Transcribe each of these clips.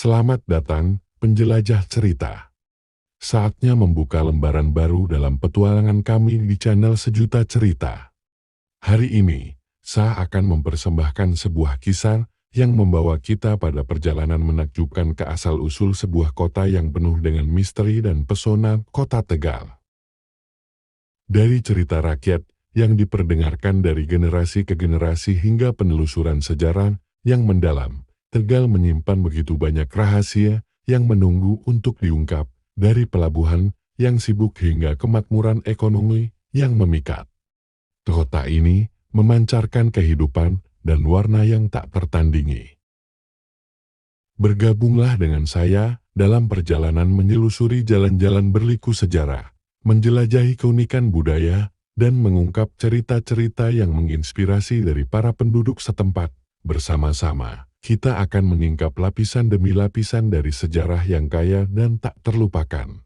Selamat datang, penjelajah cerita. Saatnya membuka lembaran baru dalam petualangan kami di channel Sejuta Cerita. Hari ini, saya akan mempersembahkan sebuah kisah yang membawa kita pada perjalanan menakjubkan ke asal-usul sebuah kota yang penuh dengan misteri dan pesona, Kota Tegal. Dari cerita rakyat yang diperdengarkan dari generasi ke generasi hingga penelusuran sejarah yang mendalam, Tegal menyimpan begitu banyak rahasia yang menunggu untuk diungkap, dari pelabuhan yang sibuk hingga kemakmuran ekonomi yang memikat. Kota ini memancarkan kehidupan dan warna yang tak tertandingi. Bergabunglah dengan saya dalam perjalanan menyelusuri jalan-jalan berliku sejarah, menjelajahi keunikan budaya, dan mengungkap cerita-cerita yang menginspirasi dari para penduduk setempat. Bersama-sama, kita akan menyingkap lapisan demi lapisan dari sejarah yang kaya dan tak terlupakan.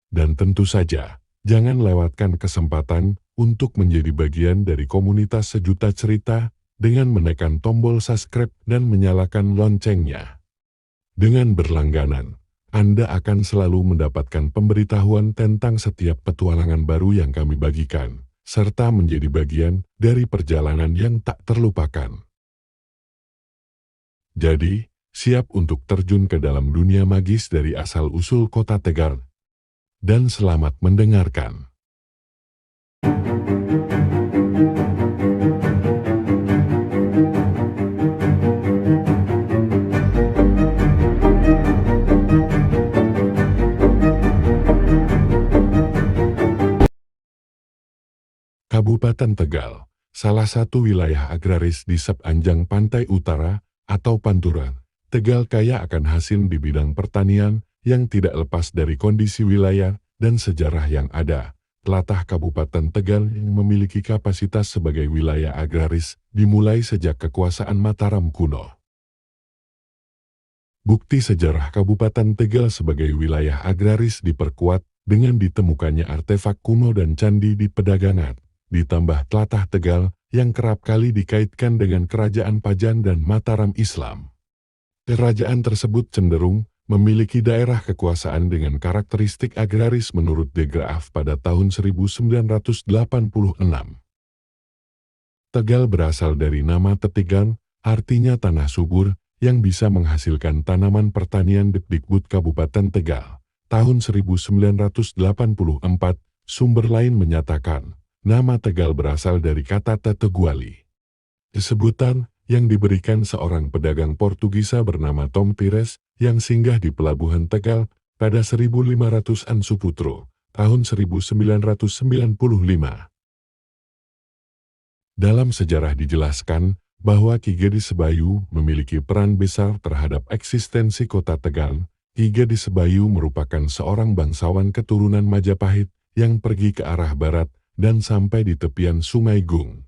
Dan tentu saja, jangan lewatkan kesempatan untuk menjadi bagian dari komunitas Sejuta Cerita dengan menekan tombol subscribe dan menyalakan loncengnya. Dengan berlangganan, Anda akan selalu mendapatkan pemberitahuan tentang setiap petualangan baru yang kami bagikan, serta menjadi bagian dari perjalanan yang tak terlupakan. Jadi, siap untuk terjun ke dalam dunia magis dari asal-usul Kota Tegal. Dan selamat mendengarkan. Kabupaten Tegal, salah satu wilayah agraris di sepanjang pantai utara atau Pantura. Tegal kaya akan hasil di bidang pertanian yang tidak lepas dari kondisi wilayah dan sejarah yang ada. Telatah Kabupaten Tegal yang memiliki kapasitas sebagai wilayah agraris dimulai sejak kekuasaan Mataram kuno. Bukti sejarah Kabupaten Tegal sebagai wilayah agraris diperkuat dengan ditemukannya artefak kuno dan candi di pedagangan. Ditambah telatah Tegal yang kerap kali dikaitkan dengan Kerajaan Pajan dan Mataram Islam. Kerajaan tersebut cenderung memiliki daerah kekuasaan dengan karakteristik agraris menurut De Graaf pada tahun 1986. Tegal berasal dari nama Tetigan, artinya tanah subur, yang bisa menghasilkan tanaman pertanian Dikbud Kabupaten Tegal. Tahun 1984, sumber lain menyatakan, nama Tegal berasal dari kata Teteguali. Sebutan yang diberikan seorang pedagang Portugisa bernama Tom Pires yang singgah di pelabuhan Tegal pada 1500-an Suputro, tahun 1995. Dalam sejarah dijelaskan bahwa Ki Gede Sebayu memiliki peran besar terhadap eksistensi kota Tegal. Ki Gede Sebayu merupakan seorang bangsawan keturunan Majapahit yang pergi ke arah barat dan sampai di tepian Sungai Gung.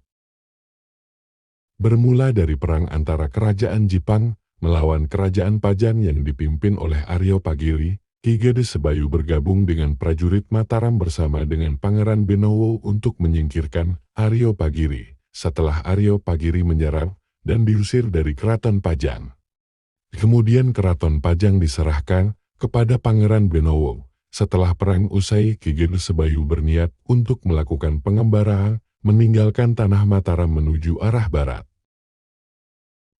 Bermula dari perang antara Kerajaan Jipang melawan Kerajaan Pajan yang dipimpin oleh Aryo Pagiri, Ki Gede Sebayu bergabung dengan prajurit Mataram bersama dengan Pangeran Benowo untuk menyingkirkan Aryo Pagiri. Setelah Aryo Pagiri menyerang dan diusir dari Keraton Pajan. Kemudian Keraton Pajang diserahkan kepada Pangeran Benowo. Setelah perang usai, Ki Gede Sebayu berniat untuk melakukan pengembaraan, meninggalkan tanah Mataram menuju arah barat.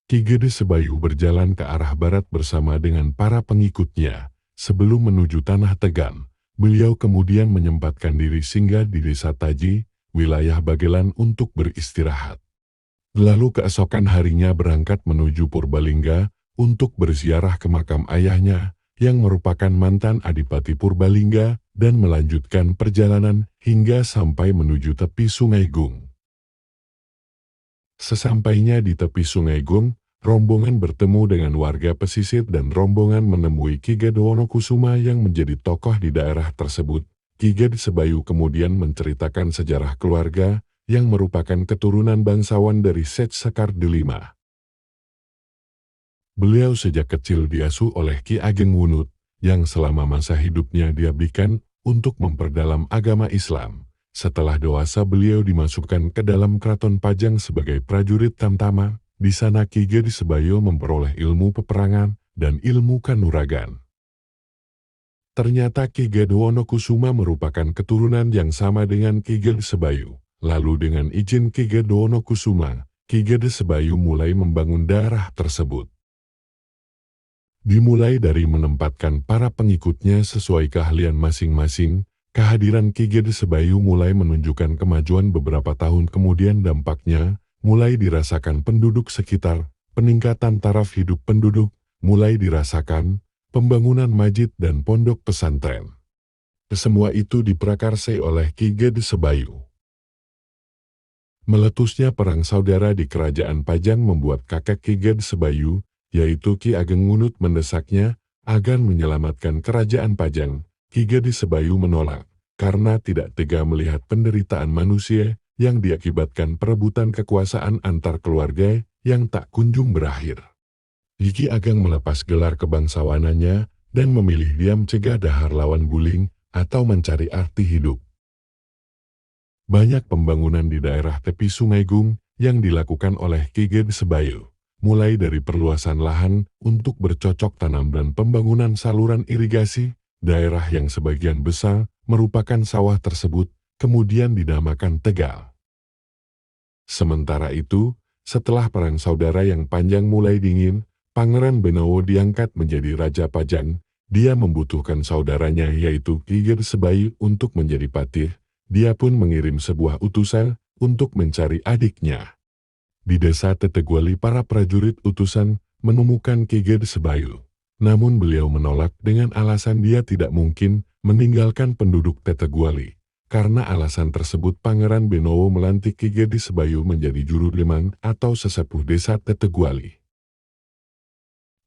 Ki Gede Sebayu berjalan ke arah barat bersama dengan para pengikutnya. Sebelum menuju tanah Tegal, beliau kemudian menyempatkan diri singgah di Desa Taji, wilayah Bagelan untuk beristirahat. Lalu keesokan harinya berangkat menuju Purbalingga untuk berziarah ke makam ayahnya, yang merupakan mantan Adipati Purbalingga, dan melanjutkan perjalanan hingga sampai menuju tepi Sungai Gung. Sesampainya di tepi Sungai Gung, rombongan bertemu dengan warga pesisir dan rombongan menemui Ki Gede Wonokusuma yang menjadi tokoh di daerah tersebut. Ki Gede Sebayu kemudian menceritakan sejarah keluarga yang merupakan keturunan bangsawan dari Seth Sekar Delima. Beliau sejak kecil diasuh oleh Ki Ageng Wunut, yang selama masa hidupnya diabdikan untuk memperdalam agama Islam. Setelah dewasa beliau dimasukkan ke dalam Keraton Pajang sebagai prajurit tamtama. Di sana Ki Gede Sebayu memperoleh ilmu peperangan dan ilmu kanuragan. Ternyata Ki Gedhowonokusuma merupakan keturunan yang sama dengan Ki Gedesebayu. Lalu dengan izin Ki Gedhowonokusuma, Ki Gedesebayu mulai membangun daerah tersebut. Dimulai dari menempatkan para pengikutnya sesuai keahlian masing-masing, kehadiran Ki Gedesebayu mulai menunjukkan kemajuan beberapa tahun kemudian dampaknya, mulai dirasakan penduduk sekitar, peningkatan taraf hidup penduduk, mulai dirasakan, pembangunan masjid dan pondok pesantren. Semua itu diprakarsai oleh Ki Gedesebayu. Meletusnya perang saudara di kerajaan Pajang membuat kakek Ki Gedesebayu, yaitu Ki Ageng Ngunut mendesaknya, agar menyelamatkan kerajaan Pajang. Ki Gedesebayu menolak, karena tidak tega melihat penderitaan manusia yang diakibatkan perebutan kekuasaan antar keluarga yang tak kunjung berakhir. Ki Ageng melepas gelar kebangsawanannya dan memilih diam cegah dahar lawan guling atau mencari arti hidup. Banyak pembangunan di daerah tepi Sungai Gung yang dilakukan oleh Ki Gedesebayu, mulai dari perluasan lahan untuk bercocok tanam dan pembangunan saluran irigasi, daerah yang sebagian besar merupakan sawah tersebut kemudian dinamakan Tegal. Sementara itu, setelah perang saudara yang panjang mulai dingin, Pangeran Benowo diangkat menjadi Raja Pajang. Dia membutuhkan saudaranya yaitu Ki Gedesebayu untuk menjadi patih. Dia pun mengirim sebuah utusan untuk mencari adiknya. Di desa Teteguali para prajurit utusan menemukan Ki Gedesebayu. Namun beliau menolak dengan alasan dia tidak mungkin meninggalkan penduduk Teteguali. Karena alasan tersebut Pangeran Benowo melantik Ki Gedesebayu menjadi juru lemang atau sesepuh desa Teteguali.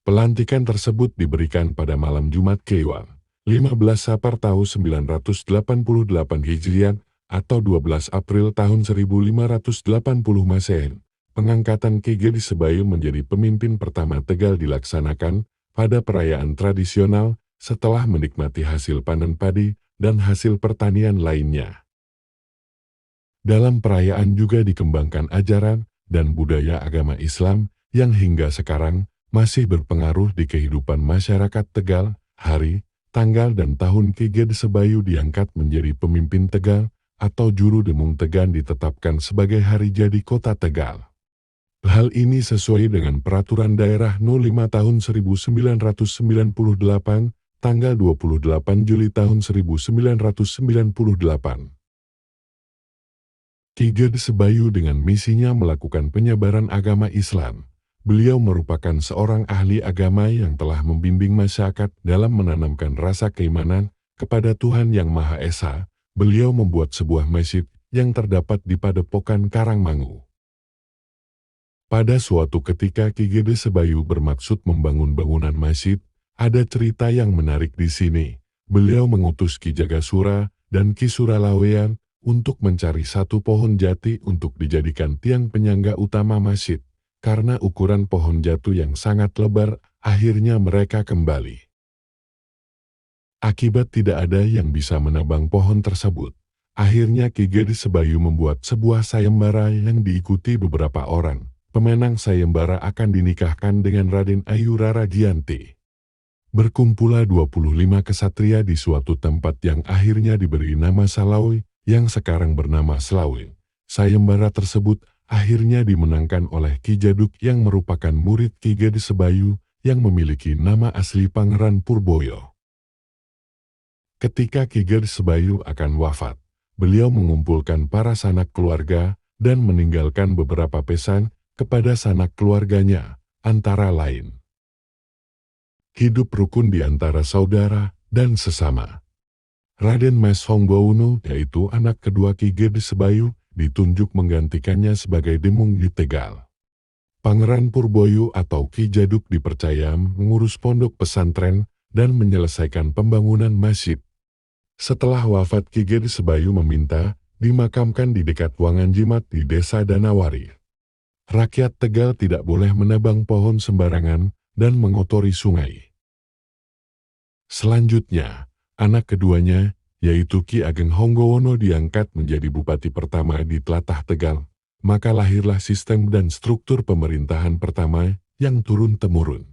Pelantikan tersebut diberikan pada malam Jumat Kliwon, 15 Sapar tahun 988 Hijriah atau 12 April tahun 1580 Masehi. Pengangkatan Ki Gedesebayu menjadi pemimpin pertama Tegal dilaksanakan pada perayaan tradisional setelah menikmati hasil panen padi dan hasil pertanian lainnya. Dalam perayaan juga dikembangkan ajaran dan budaya agama Islam yang hingga sekarang masih berpengaruh di kehidupan masyarakat Tegal. Hari, tanggal dan tahun Ki Gedesebayu diangkat menjadi pemimpin Tegal atau juru demung Tegan ditetapkan sebagai hari jadi kota Tegal. Hal ini sesuai dengan Peraturan Daerah No. 5 tahun 1998, tanggal 28 Juli tahun 1998. Ki Gedesebayu dengan misinya melakukan penyebaran agama Islam. Beliau merupakan seorang ahli agama yang telah membimbing masyarakat dalam menanamkan rasa keimanan kepada Tuhan Yang Maha Esa. Beliau membuat sebuah masjid yang terdapat di Padepokan Karangmangu. Pada suatu ketika Ki Gedesebayu bermaksud membangun bangunan masjid, ada cerita yang menarik di sini. Beliau mengutus Ki Jagasura dan Ki Suralawean untuk mencari satu pohon jati untuk dijadikan tiang penyangga utama masjid. Karena ukuran pohon jati yang sangat lebar, akhirnya mereka kembali. Akibat tidak ada yang bisa menebang pohon tersebut. Akhirnya Ki Gedesebayu membuat sebuah sayembara yang diikuti beberapa orang. Pemenang sayembara akan dinikahkan dengan Raden Ayu Raragianti. Berkumpullah 25 kesatria di suatu tempat yang akhirnya diberi nama Salawi, yang sekarang bernama Slawi. Sayembara tersebut akhirnya dimenangkan oleh Ki Jaduk yang merupakan murid Ki Gedesebayu yang memiliki nama asli Pangeran Purboyo. Ketika Ki Gedesebayu akan wafat, beliau mengumpulkan para sanak keluarga dan meninggalkan beberapa pesan kepada sanak keluarganya, antara lain hidup rukun di antara saudara dan sesama. Raden Mas Honggowono, yaitu anak kedua Ki Gedesebayu, ditunjuk menggantikannya sebagai demung di Tegal. Pangeran Purboyo atau Ki Jaduk dipercaya mengurus pondok pesantren dan menyelesaikan pembangunan masjid. Setelah wafat Ki Gedesebayu meminta dimakamkan di dekat Wangan Jimat di desa Danawari. Rakyat Tegal tidak boleh menebang pohon sembarangan dan mengotori sungai. Selanjutnya, anak keduanya, yaitu Ki Ageng Honggowono diangkat menjadi bupati pertama di tlatah Tegal, maka lahirlah sistem dan struktur pemerintahan pertama yang turun-temurun.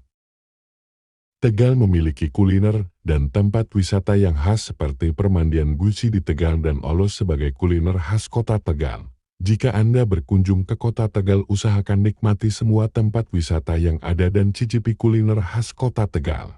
Tegal memiliki kuliner dan tempat wisata yang khas seperti permandian Gusi di Tegal dan Olos sebagai kuliner khas kota Tegal. Jika Anda berkunjung ke kota Tegal, usahakan nikmati semua tempat wisata yang ada dan cicipi kuliner khas kota Tegal.